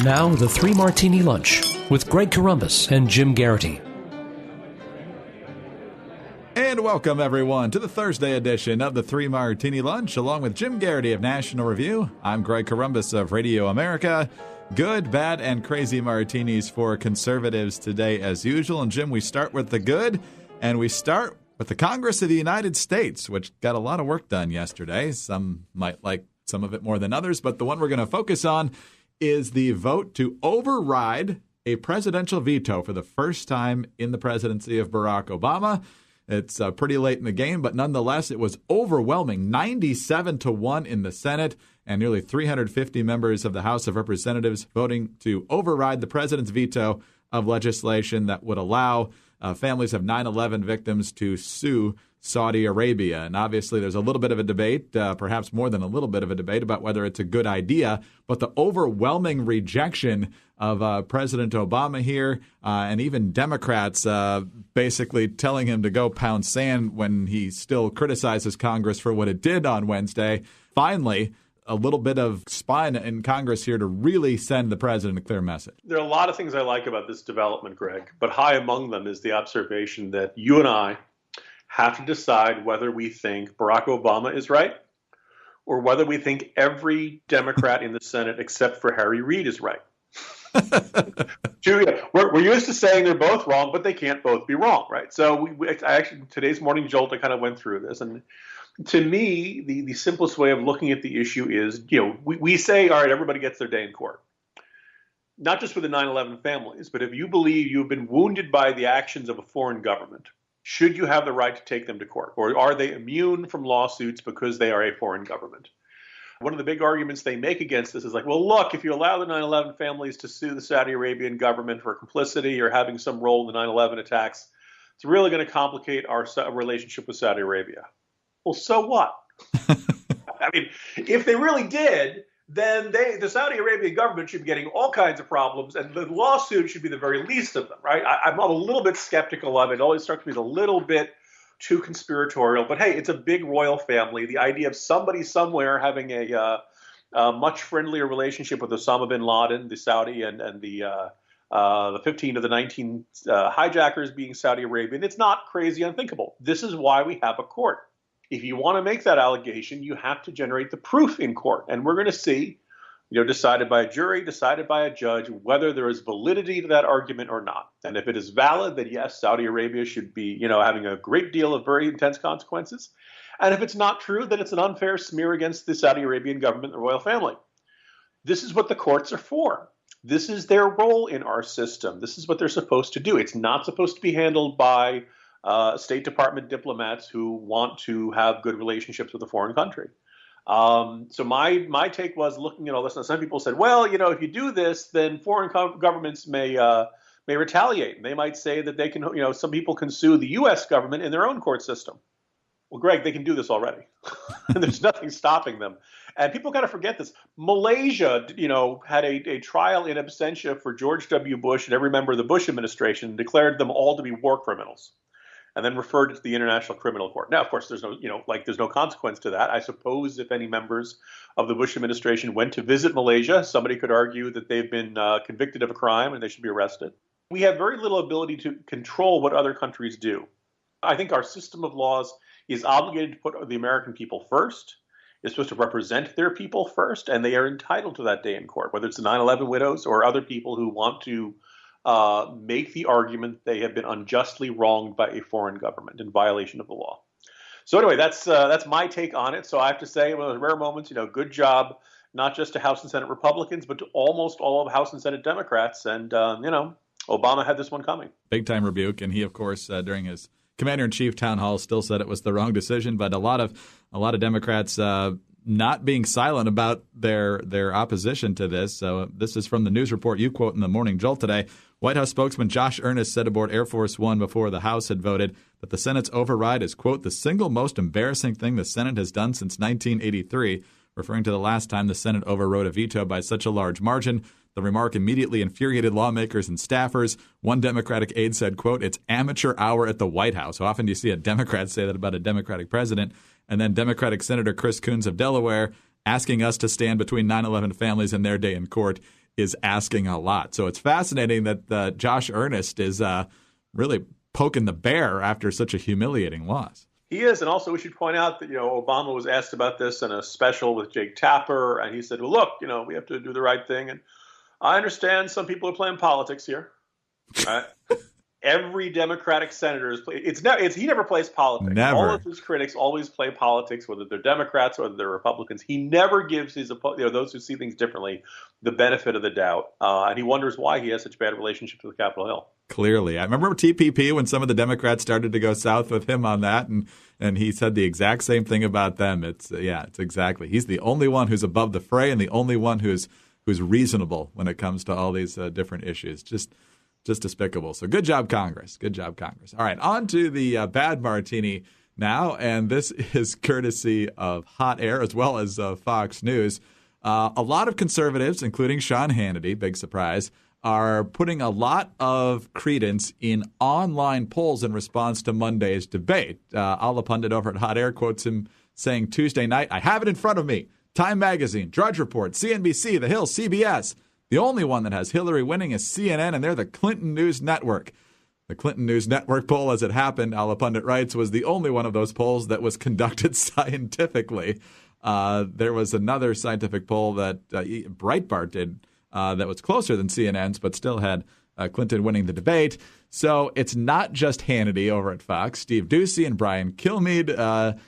Now, the Three Martini Lunch with Greg Corombos and Jim Garrity. And welcome, everyone, to the Thursday edition of the Three Martini Lunch, along with Jim Garrity of National Review. I'm Greg Corombos of Radio America. Good, bad, and crazy martinis for conservatives today, as usual. And, Jim, we start with the good, and we start with the Congress of the United States, which got a lot of work done yesterday. Some might like some of it more than others, but the one we're going to focus on is the vote to override a presidential veto for the first time in the presidency of Barack Obama. It's pretty late in the game, but nonetheless, it was overwhelming, 97-1 in the Senate, and nearly 350 members of the House of Representatives voting to override the president's veto of legislation that would allow families of 9/11 victims to sue Saudi Arabia. And obviously, there's a little bit of a debate, perhaps more than a little bit of a debate, about whether it's a good idea. But the overwhelming rejection of President Obama here, and even Democrats basically telling him to go pound sand when he still criticizes Congress for what it did on Wednesday. Finally, a little bit of spine in Congress here to really send the president a clear message. There are a lot of things I like about this development, Greg, but high among them is the observation that you and I have to decide whether we think Barack Obama is right or whether we think every Democrat in the Senate except for Harry Reid is right. We're used to saying they're both wrong, but they can't both be wrong, right? So I actually, today's morning jolt, I kind of went through this. And to me, the simplest way of looking at the issue is, we say, all right, everybody gets their day in court. Not just for the 9/11 families, but if you believe you've been wounded by the actions of a foreign government, should you have the right to take them to court? Or are they immune from lawsuits because they are a foreign government? One of the big arguments they make against this is like, well, look, if you allow the 9/11 families to sue the Saudi Arabian government for complicity or having some role in the 9/11 attacks, it's really going to complicate our relationship with Saudi Arabia. Well, so what? I mean, if they really did, then the Saudi Arabian government should be getting all kinds of problems, and the lawsuit should be the very least of them, right? I'm a little bit skeptical of it. It always struck me as a little bit too conspiratorial. But hey, it's a big royal family. The idea of somebody somewhere having a much friendlier relationship with Osama bin Laden, the Saudi, and the 15 of the 19 hijackers being Saudi Arabian, it's not crazy unthinkable. This is why we have a court. If you want to make that allegation, you have to generate the proof in court. And we're going to see, decided by a jury, decided by a judge, whether there is validity to that argument or not. And if it is valid, then yes, Saudi Arabia should be, having a great deal of very intense consequences. And if it's not true, then it's an unfair smear against the Saudi Arabian government and the royal family. This is what the courts are for. This is their role in our system. This is what they're supposed to do. It's not supposed to be handled by State Department diplomats who want to have good relationships with a foreign country. So my take was looking at all this, and some people said, well, if you do this, then foreign governments may retaliate. They might say that they can, some people can sue the U.S. government in their own court system. Well, Greg, they can do this already. There's nothing stopping them. And people kind of forget this. Malaysia, had a trial in absentia for George W. Bush and every member of the Bush administration, declared them all to be war criminals, and then referred it to the International Criminal Court. Now, of course, there's no consequence to that. I suppose if any members of the Bush administration went to visit Malaysia, somebody could argue that they've been convicted of a crime and they should be arrested. We have very little ability to control what other countries do. I think our system of laws is obligated to put the American people first. It's supposed to represent their people first, and they are entitled to that day in court, whether it's the 9/11 widows or other people who want to make the argument they have been unjustly wronged by a foreign government in violation of the law. So anyway, that's my take on it. So I have to say, one of those rare moments, good job, not just to House and Senate Republicans, but to almost all of House and Senate Democrats. And, Obama had this one coming. Big time rebuke. And he, of course, during his commander-in-chief town hall still said it was the wrong decision. But a lot of Democrats not being silent about their opposition to this. So this is from the news report you quote in the Morning Jolt today. White House spokesman Josh Earnest said aboard Air Force One before the House had voted that the Senate's override is, quote, the single most embarrassing thing the Senate has done since 1983, referring to the last time the Senate overrode a veto by such a large margin. The remark immediately infuriated lawmakers and staffers. One Democratic aide said, quote, it's amateur hour at the White House. How often do you see a Democrat say that about a Democratic president? And then Democratic Senator Chris Coons of Delaware asking us to stand between 9/11 families and their day in court is asking a lot. So it's fascinating that Josh Earnest is really poking the bear after such a humiliating loss. He is, and also we should point out that Obama was asked about this in a special with Jake Tapper, and he said, "Well, look, we have to do the right thing, and I understand some people are playing politics here." Right? Every Democratic senator he never plays politics. Never. All of his critics always play politics, whether they're Democrats or whether they're Republicans. He never gives those who see things differently the benefit of the doubt, and he wonders why he has such bad relationships with Capitol Hill. Clearly. I remember TPP when some of the Democrats started to go south with him on that, and he said the exact same thing about them. It's exactly. He's the only one who's above the fray and the only one who's reasonable when it comes to all these different issues. Just despicable. So good job, Congress. Good job, Congress. All right, on to the bad martini now, and this is courtesy of Hot Air as well as Fox News. A lot of conservatives, including Sean Hannity, big surprise, are putting a lot of credence in online polls in response to Monday's debate. Allah Pundit over at Hot Air quotes him saying Tuesday night, "I have it in front of me. Time Magazine, Drudge Report, CNBC, The Hill, CBS. The only one that has Hillary winning is CNN, and they're the Clinton News Network." The Clinton News Network poll, as it happened, Allah Pundit writes, was the only one of those polls that was conducted scientifically. There was another scientific poll that Breitbart did that was closer than CNN's, but still had Clinton winning the debate. So it's not just Hannity over at Fox. Steve Doocy and Brian Kilmeade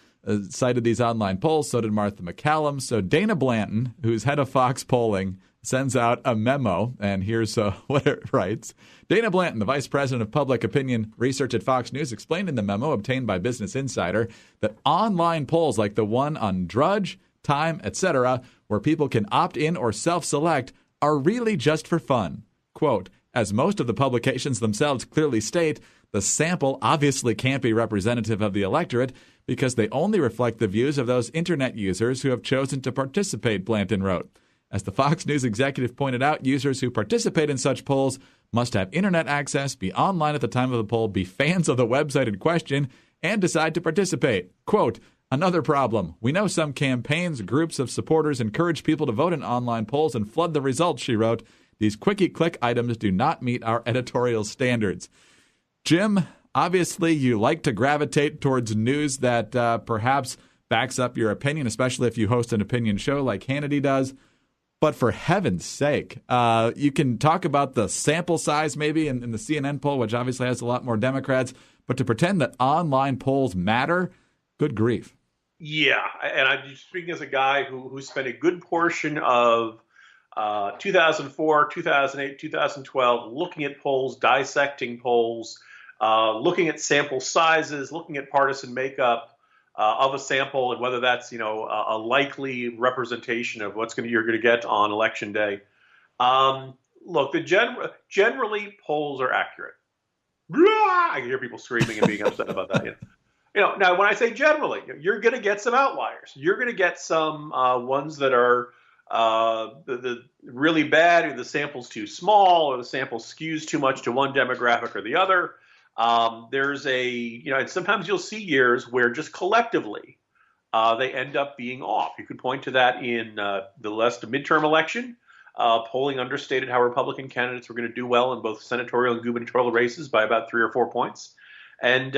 cited these online polls. So did Martha McCallum. So Dana Blanton, who's head of Fox polling, sends out a memo, and here's what it writes. Dana Blanton, the vice president of public opinion research at Fox News, explained in the memo obtained by Business Insider that online polls like the one on Drudge, Time, etc., where people can opt in or self-select, are really just for fun. Quote, as most of the publications themselves clearly state, the sample obviously can't be representative of the electorate because they only reflect the views of those internet users who have chosen to participate, Blanton wrote. As the Fox News executive pointed out, users who participate in such polls must have internet access, be online at the time of the poll, be fans of the website in question, and decide to participate. Quote, another problem. We know some campaigns, groups of supporters encourage people to vote in online polls and flood the results, she wrote. These quickie-click items do not meet our editorial standards. Jim, obviously you like to gravitate towards news that perhaps backs up your opinion, especially if you host an opinion show like Hannity does. But for heaven's sake, you can talk about the sample size maybe in the CNN poll, which obviously has a lot more Democrats, but to pretend that online polls matter, good grief. Yeah, and I'm speaking as a guy who spent a good portion of 2004, 2008, 2012 looking at polls, dissecting polls, looking at sample sizes, looking at partisan makeup of a sample, and whether that's a likely representation of you're going to get on election day. Look, generally polls are accurate. I can hear people screaming and being upset about that. Now when I say generally, you're going to get some outliers. You're going to get some ones that are the really bad, or the sample's too small, or the sample skews too much to one demographic or the other. There's and sometimes you'll see years where just collectively they end up being off. You could point to that in the last midterm election. Polling understated how Republican candidates were going to do well in both senatorial and gubernatorial races by about 3 or 4 points. And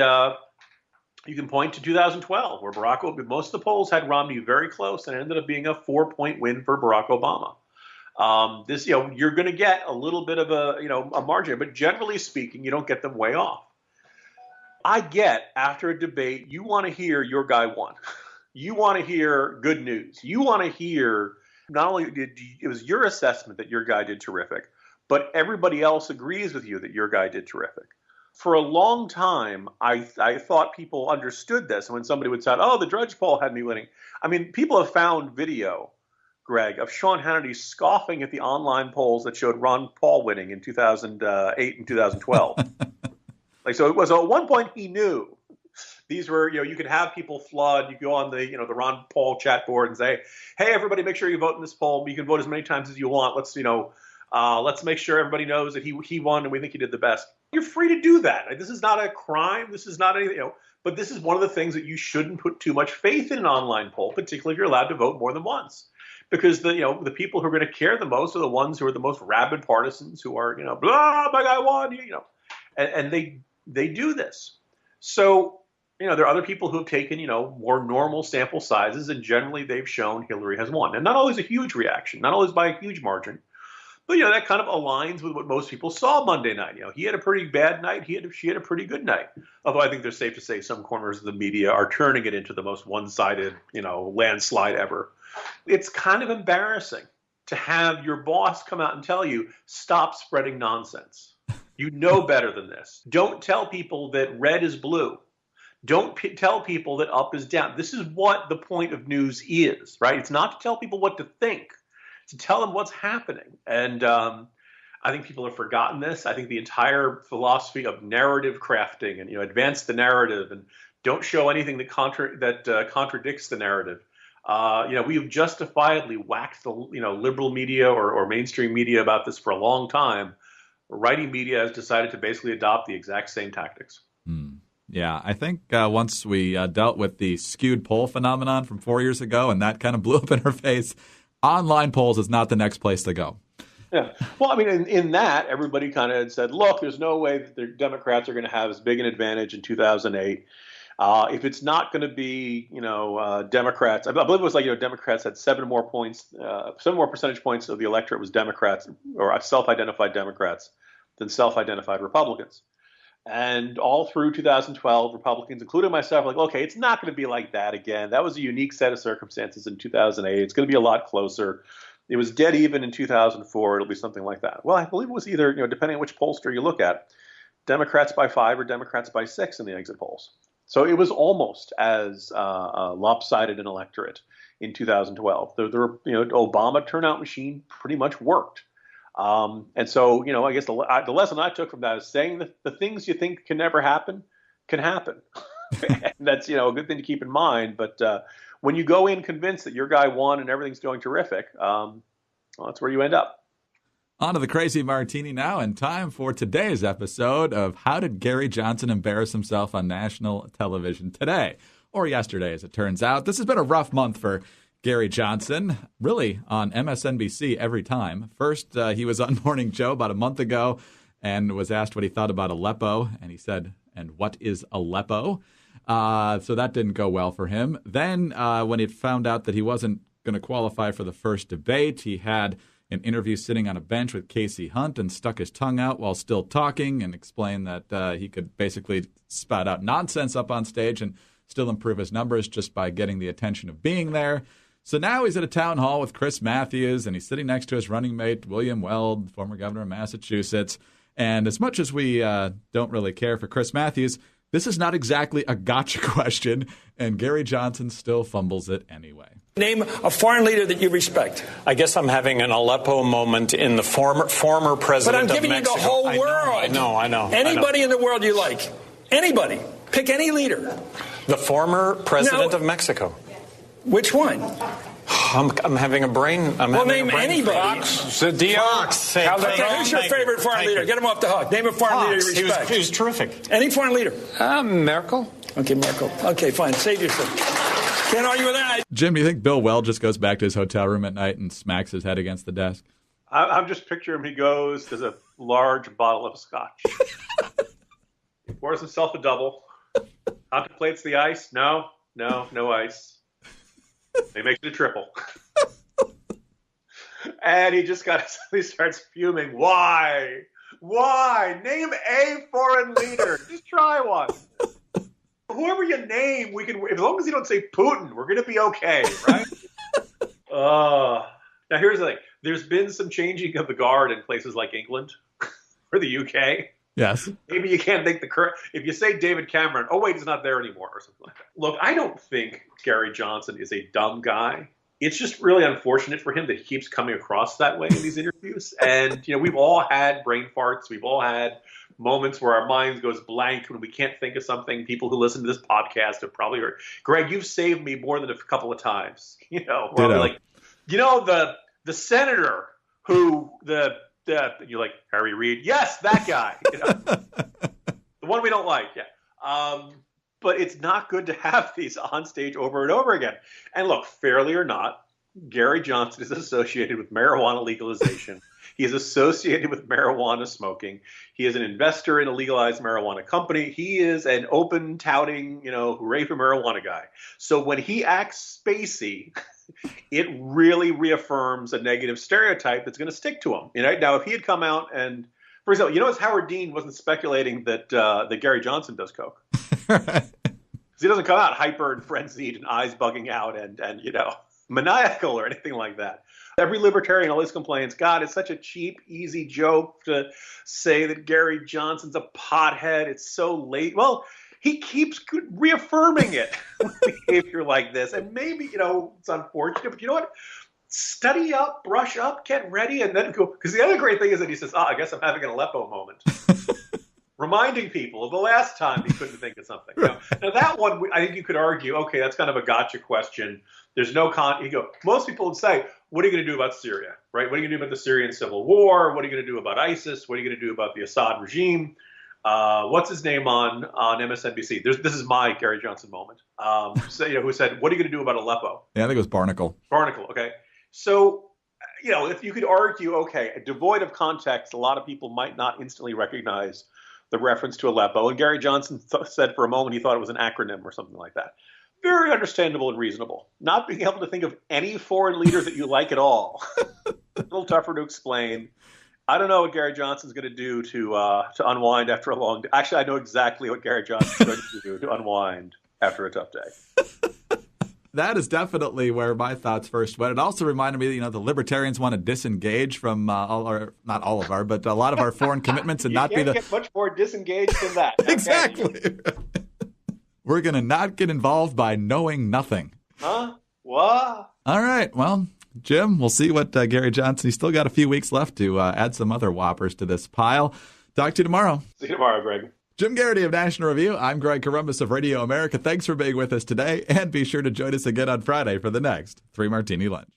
you can point to 2012, where most of the polls had Romney very close, and it ended up being a 4-point win for Barack Obama. You're going to get a little bit of a margin, but generally speaking, you don't get them way off. I get after a debate, you want to hear your guy won. You want to hear good news. You want to hear not only it was your assessment that your guy did terrific, but everybody else agrees with you that your guy did terrific. For a long time, I thought people understood this. And when somebody would say, oh, the Drudge poll had me winning. I mean, people have found video, Greg, of Sean Hannity scoffing at the online polls that showed Ron Paul winning in 2008 and 2012. So it was at one point he knew these were, you could have people flood. You go on the Ron Paul chat board and say, hey, everybody, make sure you vote in this poll. You can vote as many times as you want. Let's make sure everybody knows that he won and we think he did the best. You're free to do that. This is not a crime. This is not anything, but this is one of the things that you shouldn't put too much faith in an online poll, particularly if you're allowed to vote more than once. because the people who are going to care the most are the ones who are the most rabid partisans, who are blah, my guy won, and they do this. So there are other people who have taken more normal sample sizes, and generally they've shown Hillary has won, and not always a huge reaction, not always by a huge margin. But that kind of aligns with what most people saw Monday night. He had a pretty bad night. She had a pretty good night. Although I think they're safe to say some corners of the media are turning it into the most one-sided, landslide ever. It's kind of embarrassing to have your boss come out and tell you, stop spreading nonsense. You know better than this. Don't tell people that red is blue. Don't tell people that up is down. This is what the point of news is, right? It's not to tell people what to think. To tell them what's happening. And I think people have forgotten this. I think the entire philosophy of narrative crafting and advance the narrative and don't show anything that contradicts the narrative. We have justifiably whacked the liberal media or mainstream media about this for a long time. Righty media has decided to basically adopt the exact same tactics. Yeah, I think once we dealt with the skewed poll phenomenon from 4 years ago, and that kind of blew up in her face, online polls is not the next place to go. Yeah. Well, I mean, in that, everybody kind of said, look, there's no way that the Democrats are going to have as big an advantage in 2008. If it's not going to be, Democrats, I believe it was Democrats had 7 more percentage points of the electorate was Democrats or self-identified Democrats than self-identified Republicans. And all through 2012, Republicans, including myself, were like, okay, it's not going to be like that again. That was a unique set of circumstances in 2008. It's going to be a lot closer. It was dead even in 2004. It'll be something like that. Well, I believe it was either, depending on which pollster you look at, Democrats by 5 or Democrats by 6 in the exit polls. So it was almost as lopsided an electorate in 2012. The Obama turnout machine pretty much worked. And so, I guess the lesson I took from that is saying the things you think can never happen can happen. And that's, a good thing to keep in mind. But when you go in convinced that your guy won and everything's going terrific, that's where you end up. On to the Crazy Martini now, and time for today's episode of How Did Gary Johnson Embarrass Himself on National Television Today? Or yesterday, as it turns out. This has been a rough month for Gary Johnson, really on MSNBC every time. First, he was on Morning Joe about a month ago and was asked what he thought about Aleppo, and he said, and what is Aleppo? So that didn't go well for him. Then when he found out that he wasn't going to qualify for the first debate, he had an interview sitting on a bench with Casey Hunt and stuck his tongue out while still talking and explained that he could basically spout out nonsense up on stage and still improve his numbers just by getting the attention of being there. So now he's at a town hall with Chris Matthews, and he's sitting next to his running mate, William Weld, former governor of Massachusetts. And as much as we don't really care for Chris Matthews, this is not exactly a gotcha question, and Gary Johnson still fumbles it anyway. Name a foreign leader that you respect. I guess I'm having an Aleppo moment in the former president of Mexico. But I'm giving you the whole world. I know. Anybody in the world you like. Anybody. Pick any leader. The former president of Mexico. Which one? I'm having a brain. Name anybody. Fox. Who's your favorite foreign leader? Get him off the hook. Name a foreign leader you respect. He was terrific. Any foreign leader? Merkel. Okay, Merkel. Okay, fine. Save yourself. Can't argue with that. Jim, do you think Bill Weld just goes back to his hotel room at night and smacks his head against the desk? I'm just picturing him. He goes, there's a large bottle of scotch. Pours himself a double. Contemplates the ice. No ice. He makes it a triple. And he starts fuming. Why? Name a foreign leader. Just try one. Whoever you name, we can. As long as you don't say Putin, we're going to be okay, right? Now here's the thing. There's been some changing of the guard in places like England or the UK. Yes. Maybe you can't think the current. If you say David Cameron, oh wait, he's not there anymore, or something like that. Look, I don't think Gary Johnson is a dumb guy. It's just really unfortunate for him that he keeps coming across that way in these interviews. And we've all had brain farts. We've all had moments where our minds goes blank when we can't think of something. People who listen to this podcast have probably heard. Greg, you've saved me more than a couple of times. Where I'm like, the senator who you're like, Harry Reid. Yes, that guy. The one we don't like. Yeah. But it's not good to have these on stage over and over again. And look, fairly or not, Gary Johnson is associated with marijuana legalization. He is associated with marijuana smoking. He is an investor in a legalized marijuana company. He is an open touting, hooray for marijuana guy. So when he acts spacey, it really reaffirms a negative stereotype that's going to stick to him. Now, if he had come out and, for example, as Howard Dean wasn't speculating that Gary Johnson does coke. Because he doesn't come out hyper and frenzied and eyes bugging out and maniacal or anything like that. Every libertarian always complains, God, it's such a cheap, easy joke to say that Gary Johnson's a pothead. It's so late. Well, he keeps reaffirming it with behavior like this. And maybe, it's unfortunate, but you know what? Study up, brush up, get ready, and then go. Because the other great thing is that he says, I guess I'm having an Aleppo moment. Reminding people of the last time he couldn't think of something. Now that one, I think you could argue, okay, that's kind of a gotcha question. There's no most people would say, what are you going to do about Syria, right? What are you going to do about the Syrian civil war? What are you going to do about ISIS? What are you going to do about the Assad regime? What's his name on MSNBC? This is my Gary Johnson moment. Who said, what are you going to do about Aleppo? Yeah, I think it was Barnacle. Barnacle, okay. So, if you could argue, okay, devoid of context, a lot of people might not instantly recognize the reference to Aleppo. And Gary Johnson said for a moment he thought it was an acronym or something like that. Very understandable and reasonable. Not being able to think of any foreign leader that you like at all. A little tougher to explain. I don't know what Gary Johnson's going to do to unwind after a long day. Actually, I know exactly what Gary Johnson's going to do to unwind after a tough day. That is definitely where my thoughts first went. It also reminded me that, the libertarians want to disengage from not all of our, but a lot of our foreign commitments and you can't get much more disengaged than that. Exactly. We're going to not get involved by knowing nothing. Huh? What? All right. Well, Jim, we'll see what Gary Johnson, he's still got a few weeks left to add some other whoppers to this pile. Talk to you tomorrow. See you tomorrow, Greg. Jim Garrity of National Review. I'm Greg Corombos of Radio America. Thanks for being with us today, and be sure to join us again on Friday for the next 3 Martini Lunch.